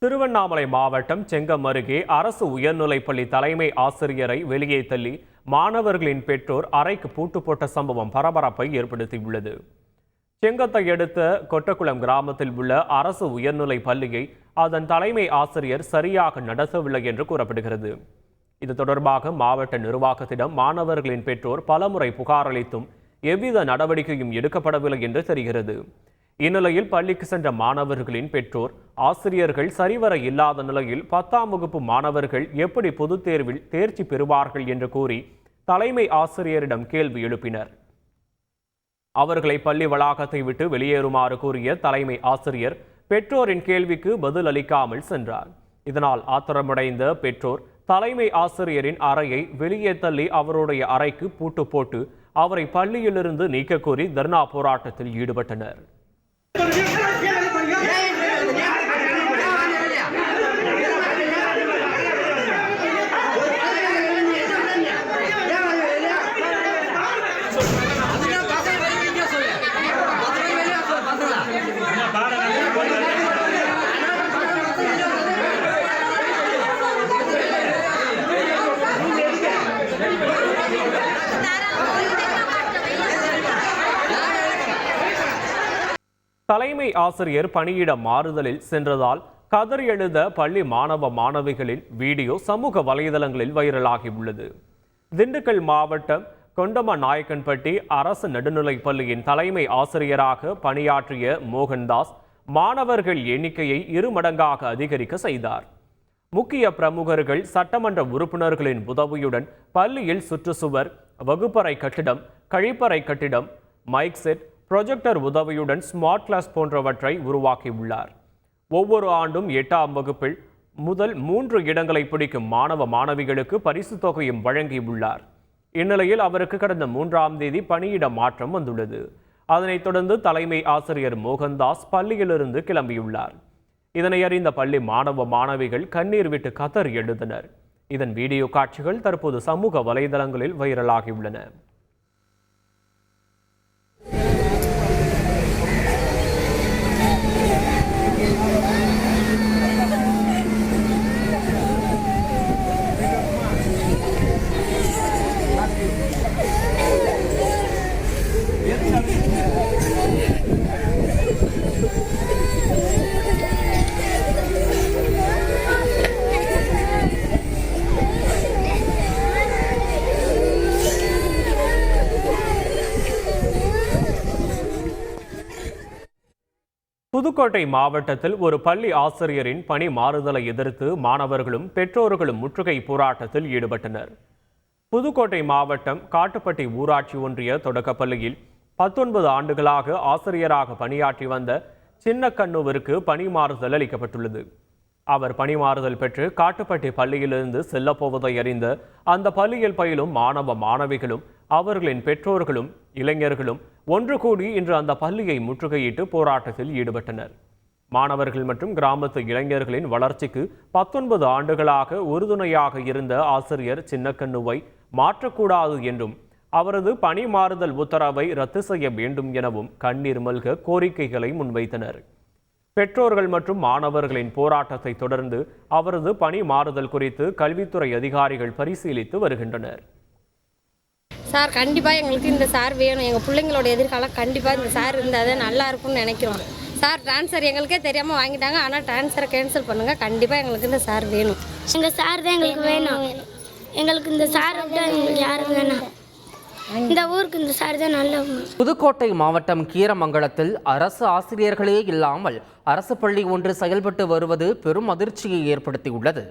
திருவண்ணாமலை மாவட்டம் செங்கம் அருகே அரசு உயர்நிலைப்பள்ளி தலைமை ஆசிரியரை வெளியே தள்ளி மாணவர்களின் பெற்றோர் அறைக்கு பூட்டு போட்ட சம்பவம் பரபரப்பை ஏற்படுத்தியுள்ளது. செங்கத்தை அடுத்த கொட்டக்குளம் கிராமத்தில் உள்ள அரசு உயர்நிலைப் பள்ளியை அதன் தலைமை ஆசிரியர் சரியாக நடத்தவில்லை என்று கூறப்படுகிறது. இது தொடர்பாக மாவட்ட நிர்வாகத்திடம் மாணவர்களின் பெற்றோர் பலமுறை புகார் அளித்தும் எவ்வித நடவடிக்கையும் எடுக்கப்படவில்லை என்று தெரிகிறது. இந்நிலையில் பள்ளிக்கு சென்ற மாணவர்களின் பெற்றோர் ஆசிரியர்கள் சரிவர இல்லாத நிலையில் 10ஆம் வகுப்பு மாணவர்கள் எப்படி பொதுத் தேர்வில் தேர்ச்சி பெறுவார்கள் என்று கூறி தலைமை ஆசிரியரிடம் கேள்வி எழுப்பினர். அவர்களை பள்ளி வளாகத்தை விட்டு வெளியேறுமாறு கூறிய தலைமை ஆசிரியர் பெற்றோரின் கேள்விக்கு பதில் அளிக்காமல் சென்றார். இதனால் ஆத்திரமடைந்த பெற்றோர் தலைமை ஆசிரியரின் அறையை வெளியே தள்ளி அவருடைய அறைக்கு பூட்டு போட்டு அவரை பள்ளியிலிருந்து நீக்க கோரி தர்ணா போராட்டத்தில் ஈடுபட்டனர். தலைமை ஆசிரியர் பணியிட மாறுதலில் சென்றதால் கதறி எழுத பள்ளி மாணவ மாணவிகளின் வீடியோ சமூக வலைதளங்களில் வைரலாகி உள்ளது. திண்டுக்கல் மாவட்டம் கொண்டமநாயக்கன்பட்டி அரசு நடுநிலைப் பள்ளியின் தலைமை ஆசிரியராக பணியாற்றிய மோகன்தாஸ் மாணவர்கள் எண்ணிக்கையை 2 மடங்காக அதிகரிக்க செய்தார். முக்கிய பிரமுகர்கள் சட்டமன்ற உறுப்பினர்களின் உதவியுடன் பள்ளியில் சுற்றுச்சுவர், வகுப்பறை கட்டிடம், கழிப்பறை கட்டிடம், மைக் செட், ப்ரொஜெக்டர் உதவியுடன் ஸ்மார்ட் கிளாஸ் போன்றவற்றை உருவாக்கியுள்ளார். ஒவ்வொரு ஆண்டும் 8ஆம் வகுப்பில் முதல் 3 இடங்களை பிடிக்கும் மாணவ மாணவிகளுக்கு பரிசு தொகையும் வழங்கியுள்ளார். இந்நிலையில் அவருக்கு கடந்த 3ஆம் தேதி பணியிட மாற்றம் வந்துள்ளது. அதனைத் தொடர்ந்து தலைமை ஆசிரியர் மோகன்தாஸ் பள்ளியிலிருந்து கிளம்பியுள்ளார். இதனை அறிந்த பள்ளி மாணவ மாணவிகள் கண்ணீர் விட்டு கதறி எழுந்தனர். இதன் வீடியோ காட்சிகள் தற்போது சமூக வலைதளங்களில் வைரலாகியுள்ளன. புதுக்கோட்டை மாவட்டத்தில் ஒரு பள்ளி ஆசிரியரின் பணி மாறுதலை எதிர்த்து மாணவர்களும் பெற்றோர்களும் முற்றுகை போராட்டத்தில் ஈடுபட்டனர். புதுக்கோட்டை மாவட்டம் காட்டுப்பட்டி ஊராட்சி ஒன்றிய தொடக்கப்பள்ளியில் 19 ஆண்டுகளாக ஆசிரியராக பணியாற்றி வந்த சின்னக்கண்ணுவிற்கு பணி மாறுதல் அளிக்கப்பட்டுள்ளது. அவர் பணி மாறுதல் பெற்று காட்டுப்பட்டி பள்ளியிலிருந்து செல்லப்போவதை அறிந்த அந்த பள்ளியில் பயிலும் மாணவ மாணவிகளும் அவர்களின் பெற்றோர்களும் இளைஞர்களும் ஒன்று கூடி இன்று அந்த பள்ளியை முற்றுகையிட்டு போராட்டத்தில் ஈடுபட்டனர். மாணவர்கள் மற்றும் கிராமத்து இளைஞர்களின் வளர்ச்சிக்கு 19 ஆண்டுகளாக உறுதுணையாக இருந்த ஆசிரியர் சின்னக்கண்ணுவை மாற்றக்கூடாது என்றும் அவரது பணி மாறுதல் உத்தரவை ரத்து செய்ய வேண்டும் எனவும் கண்ணீர் மல்க கோரிக்கைகளை முன்வைத்தனர். பெற்றோர்கள் மற்றும் மாணவர்களின் போராட்டத்தை தொடர்ந்து அவரது பணி மாறுதல் குறித்து கல்வித்துறை அதிகாரிகள் பரிசீலித்து வருகின்றனர். சார், கண்டிப்பாக எங்களுக்கு இந்த சார் வேணும். எங்கள் பிள்ளைங்களோட எதிர்காலம் கண்டிப்பாக இந்த சார் இருந்தால் தான் நல்லா இருக்கும்னு நினைக்கிறோம். சார், ட்ரான்ஸ்ஃபர் எங்களுக்கே தெரியாமல் வாங்கிட்டாங்க. ஆனால் ட்ரான்ஸ்ஃபரை கேன்சல் பண்ணுங்கள். கண்டிப்பாக எங்களுக்கு இந்த சார் வேணும். எங்கள் சார் தான் எங்களுக்கு வேணும். எங்களுக்கு இந்த சார் விட்டு எங்களுக்கு யாரும் வேணும். இந்த ஊருக்கு இந்த சார் தான் நல்லவங்க. புதுக்கோட்டை மாவட்டம் கீரமங்கலத்தில் அரசு ஆசிரியர்களே இல்லாமல் அரசு பள்ளி ஒன்று செயல்பட்டு வருவது பெரும் அதிர்ச்சியை ஏற்படுத்தியுள்ளது.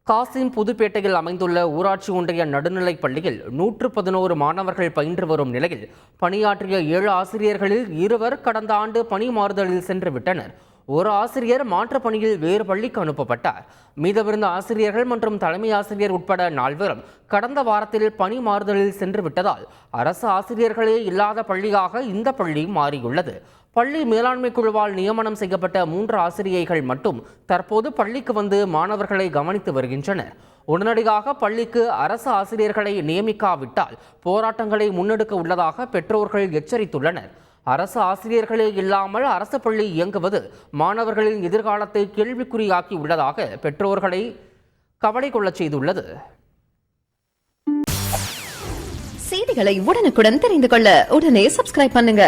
காசிம் புதுப்பேட்டையில் அமைந்துள்ள ஊராட்சி ஒன்றிய நடுநிலைப் பள்ளியில் 111 மாணவர்கள் பயின்று வரும் நிலையில் பணியாற்றிய 7 ஆசிரியர்களில் 2 கடந்த ஆண்டு பணி மாறுதலில் சென்று விட்டனர். ஒரு ஆசிரியர் மாற்று பணியில் வேறு பள்ளிக்கு அனுப்பப்பட்டார். மீதமிருந்த ஆசிரியர்கள் மற்றும் தலைமை ஆசிரியர் உட்பட 4 கடந்த வாரத்தில் பணி மாறுதலில் சென்று விட்டதால் அரசு ஆசிரியர்களே இல்லாத பள்ளியாக இந்த பள்ளி மாறியுள்ளது. பள்ளி மேலாண்மை குழுவால் நியமனம் செய்யப்பட்ட 3 ஆசிரியைகள் மட்டும் தற்போது பள்ளிக்கு வந்து மாணவர்களை கவனித்து வருகின்றனர். உடனடியாக பள்ளிக்கு அரசு ஆசிரியர்களை நியமிக்காவிட்டால் போராட்டங்களை முன்னெடுக்க உள்ளதாக பெற்றோர்கள் எச்சரித்துள்ளனர். அரசு ஆசிரியர்களே இல்லாமல் அரசு பள்ளி இயங்குவது மாணவர்களின் எதிர்காலத்தை கேள்விக்குறியாக்கி உள்ளதாக பெற்றோர்களை கவலை கொள்ளச் செய்துள்ளது. செய்திகளை உடனுக்குடன் தெரிந்து கொள்ள உடனே சப்ஸ்கிரைப் பண்ணுங்க.